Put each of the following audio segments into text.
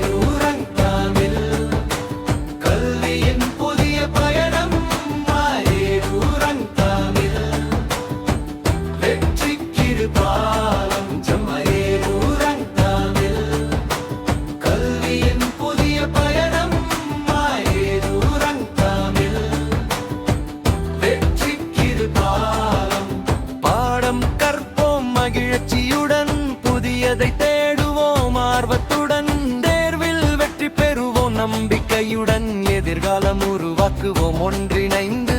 செம்மையேரூரங்காவில் கல்வியின் புதிய பயணம் மாயேரூரங்காவில் வெற்றிக்கிரு பாலம் செம்மையேரூரங்காவில் கல்வியின் புதிய பயணம் மாயேரூரங்காவில் வெற்றிக்கிரு பாலம் பாடம் கற்போம் மகிழ்ச்சியுடன் புதியதை தேடுவோம் ஆர்வத்துடன் தேர்வில் வெற்றி பெறுவோம் நம்பிக்கையுடன் எதிர்காலம் உருவாக்குவோம் ஒன்றிணைந்து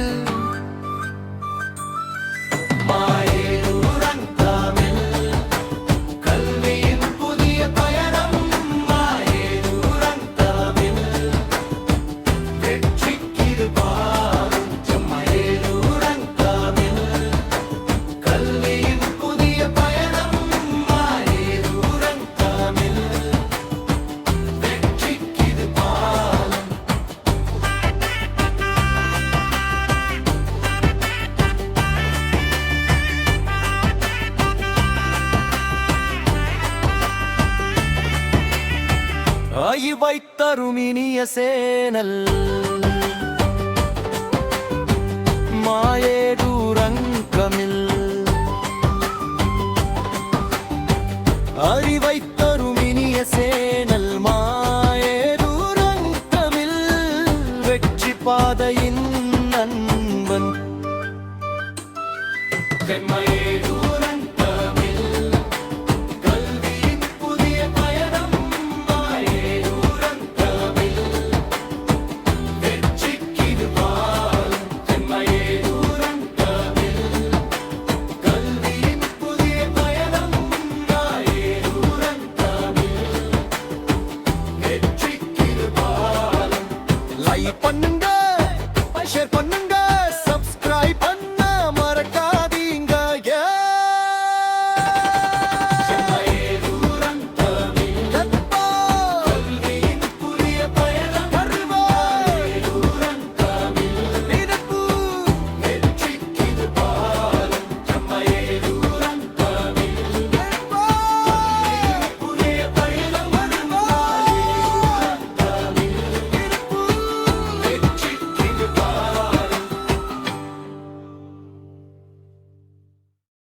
மாயேரூரங்காவில் கல்வியின் புதிய பயணம் மாயேரூரங்காவில் வெற்றிக்கிரு பாலம் செம்மையேரூரங்காவில் கல்வியின் புதிய பயணம் மாயேரூரங்காவில் வெற்றிக்கிரு பாலம் இவை தரும் இனிய சேனல் மாயேரூரங்கமில் அறிவை